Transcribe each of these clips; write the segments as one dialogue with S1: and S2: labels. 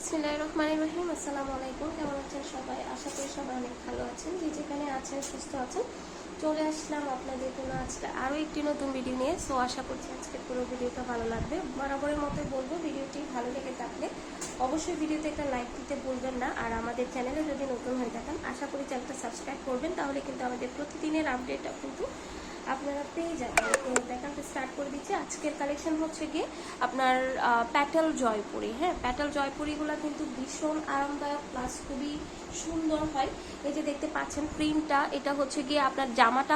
S1: বিসমিল্লাহির রহমানির রহিম। আসসালামু আলাইকুম। কেমন আছেন সবাই? আশা করি সবাই অনেক ভালো আছেন। যে যেখানে আছেন সুস্থ আছেন। চলে আসলাম আপনাদের জন্য আজকে আরও একটি নতুন ভিডিও নিয়ে। সো আশা করছি আজকে পুরো ভিডিওটা ভালো লাগবে। বরাবরের মতো বলবো, ভিডিওটি ভালো লেগে থাকলে অবশ্যই ভিডিওতে একটা লাইক দিতে ভুলবেন না। আর আমাদের চ্যানেলে যদি নতুন হয়ে থাকেন, আশা করি চ্যানেলটা সাবস্ক্রাইব করবেন, তাহলে কিন্তু আমাদের প্রতিদিনের আপডেটটা কিন্তু আপনারা পেয়ে যাবেন। তো দেখাতে স্টার্ট করে দিচ্ছি। আজকের কালেকশন হচ্ছে গিয়ে আপনার প্যাটেল জয়পুরি। হ্যাঁ, প্যাটেল জয়পুরিগুলো কিন্তু ভীষণ আরামদায়ক প্লাস খুবই সুন্দর হয়। এই যে দেখতে পাচ্ছেন প্রিন্টটা, এটা হচ্ছে গিয়ে আপনার জামাটা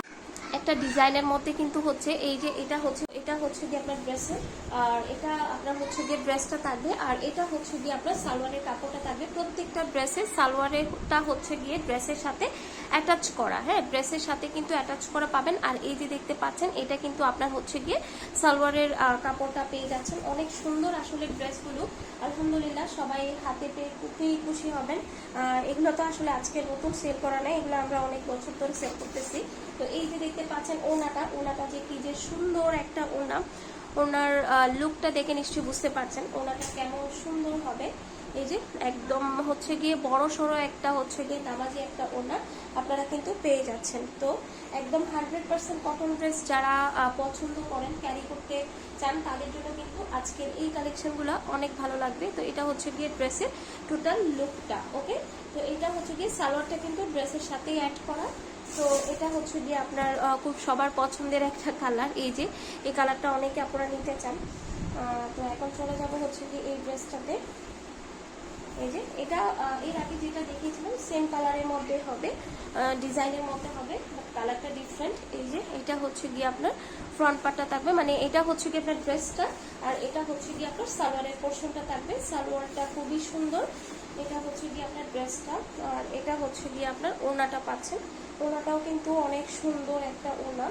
S1: একটা ডিজাইনের মধ্যে কিন্তু হচ্ছে এই যে এটা হচ্ছে গিয়ে আপনার ড্রেসের, আর এটা আপনার হচ্ছে গিয়ে ড্রেসটা থাকবে, আর এটা হচ্ছে গিয়ে আপনার সালোয়ারের কাপড়টা থাকবে। প্রত্যেকটা ড্রেসের সালোয়ারেরটা হচ্ছে গিয়ে ড্রেসের সাথে অ্যাটাচ করা। হ্যাঁ, ড্রেসের সাথে কিন্তু অ্যাটাচ করা পাবেন। আর এই যে দেখতে পাচ্ছেন এটা কিন্তু আপনার হচ্ছে গিয়ে সালোয়ারের কাপড়টা পেয়ে যাচ্ছেন। অনেক সুন্দর আসলে ড্রেসগুলো, আলহামদুলিল্লাহ সবাই হাতে পেয়ে খুবই খুশি হবেন। এগুলো তো আসলে আজকে নতুন সেল করা নেই, এগুলো আমরা অনেক বছর ধরে সেল করতেছি। তো এই যে দেখতে পাচ্ছেন ওনাটা যে কি যে সুন্দর একটা ওনা, ওনার লুকটা দেখে নিশ্চয়ই বুঝতে পারছেন ওনাটা কেমন সুন্দর হবে। এই যে একদম হচ্ছে গিয়ে বড় সড়ো একটা হচ্ছে গিয়ে নামাজি একটা ওনা আপনারা কিন্তু পেয়ে যাচ্ছেন। তো একদম 100% কটন ড্রেস যারা পছন্দ করেন, ক্যারি করতে চান, তাদের জন্য কিন্তু আজকের এই কালেকশনগুলো অনেক ভালো লাগবে। তো এটা হচ্ছে গিয়ে ড্রেসের টোটাল লুকটা। ওকে, তো এটা হচ্ছে গিয়ে সালোয়ারটা কিন্তু ড্রেসের সাথেই অ্যাড করা। তো এটা হচ্ছে গিয়ে আপনার খুব সবার পছন্দের একটা কালার। এই যে এই কালারটা অনেকে আপনারা নিতে চান। তো এখন চলে যাব হচ্ছে গিয়ে এই ড্রেসটাতে। এই যে এটা এর আগে যেটা দেখিয়েছিলাম সেম কালারের মধ্যে হবে, ডিজাইনের মধ্যে হবে, বাট কালারটা ডিফারেন্ট। এই যে এটা হচ্ছে গিয়ে আপনার ফ্রন্ট পার্টটা থাকবে, মানে এটা হচ্ছে গিয়ে আপনার ড্রেসটা, আর এটা হচ্ছে গিয়ে আপনার সালোয়ারের পোর্শনটা থাকবে। সালোয়ারটা খুবই সুন্দর। এটা হচ্ছে গিয়ে আপনার ড্রেসটা, আর এটা হচ্ছে গিয়ে আপনার ওড়নাটা পাচ্ছেন। ওড়নাটাও কিন্তু অনেক সুন্দর একটা ওড়না।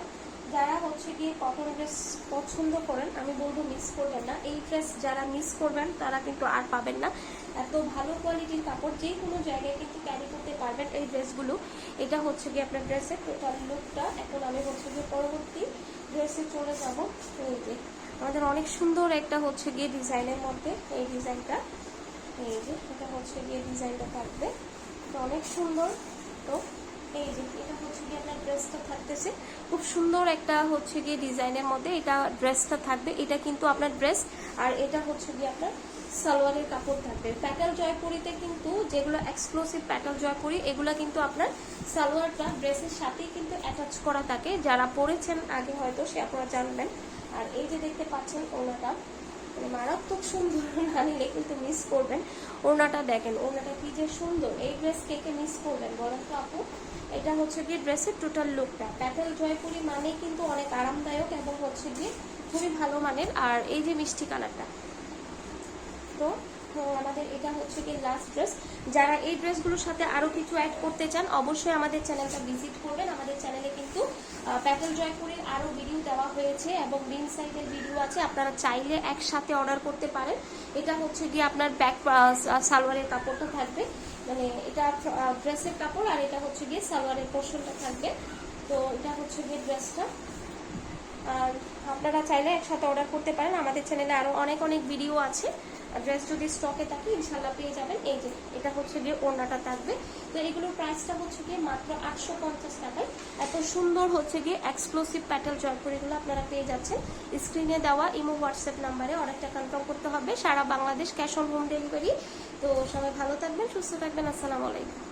S1: যারা হচ্ছে গিয়ে কটন ড্রেস পছন্দ করেন, আমি বলবো মিস করবেন না। এই ড্রেস যারা মিস করবেন তারা কিন্তু আর পাবেন না। এত ভালো কোয়ালিটির কাপড়, যে কোনো জায়গায় কিন্তু ক্যারি করতে পারবেন এই ড্রেসগুলো। এটা হচ্ছে গিয়ে আপনার ড্রেসের টোটাল লুকটা। এখন আমি হচ্ছে গিয়ে পরবর্তী ড্রেসে চলে যাব। এই যে আমাদের অনেক সুন্দর একটা হচ্ছে গিয়ে ডিজাইনের মধ্যে এই ডিজাইনটা। এই যে এটা হচ্ছে গিয়ে ডিজাইনটা থাকবে, তো অনেক সুন্দর। তো এই যে এটা হচ্ছে গিয়ে আপনার ড্রেসটা থাকতেছে খুব সুন্দর একটা হচ্ছে গিয়ে ডিজাইনের মধ্যে এটা ড্রেসটা থাকবে। এটা কিন্তু আপনার ড্রেস, আর এটা হচ্ছে গিয়ে আপনার সালোয়ারের কাপড় থাকবে। প্যাটেল জয়পুরিতে কিন্তু যেগুলো এক্সক্লুসিভ প্যাটেল জয়পুরি, এগুলো কিন্তু আপনার সালোয়ারটা ড্রেসের সাথেই কিন্তু অ্যাটাচ করা থাকে। যারা পরেছেন আগে হয়তো সে আপনারা জানবেন। আর এই যে দেখতে পাচ্ছেন ওনাটা, মানে মারাত্মক সুন্দর, না নিলে কিন্তু মিস করবেন। ওড়নাটা দেখেন, ওড়নাটা কি যে সুন্দর। এই ড্রেস কে কে মিস করবেন বলেন তো আপু? এটা হচ্ছে গিয়ে ড্রেসের টোটাল লুকটা। প্যাটেল জয়পুরি মানে কিন্তু অনেক আরামদায়ক এবং হচ্ছে গিয়ে খুবই ভালো মানের। আর এই যে মিষ্টি কালারটা, তো আমাদের এটা হচ্ছে কি লাস্ট ড্রেস। যারা এই ড্রেসগুলোর সাথে আরও কিছু অ্যাড করতে চান, অবশ্যই আমাদের চ্যানেলটা ভিজিট করবেন। আমাদের চ্যানেলে কিন্তু প্যাটেল জয়পুরের আরও ভিডিও দেওয়া হয়েছে এবং বিন সাইডের ভিডিও আছে, আপনারা চাইলে একসাথে অর্ডার করতে পারেন। এটা হচ্ছে গিয়ে আপনার ব্যাক সালোয়ারের কাপড়টা থাকবে, মানে এটা ড্রেসের কাপড়, আর এটা হচ্ছে গিয়ে সালোয়ারের পোর্শনটা থাকবে। তো এটা হচ্ছে গিয়ে ড্রেসটা, আর আপনারা চাইলে একসাথে অর্ডার করতে পারেন। আমাদের চ্যানেলে আরও অনেক অনেক ভিডিও আছে। ড্রেস যদি স্টকে থাকে ইনশাল্লাহ পেয়ে যাবেন। এই যে এটা হচ্ছে গিয়ে ওড়নাটা থাকবে। তো এগুলোর প্রাইসটা হচ্ছে গিয়ে মাত্র 850 টাকায়। এত সুন্দর হচ্ছে গিয়ে এক্সক্লুসিভ প্যাটেল জয়পুরিগুলো আপনারা পেয়ে যাচ্ছেন। স্ক্রিনে দেওয়া ইমো হোয়াটসঅ্যাপ নাম্বারে অনেকটা কনফার্ম করতে হবে। সারা Bangladesh cash on home delivery. তো সবাই ভালো থাকবেন, সুস্থ থাকবেন। আসসালামু আলাইকুম।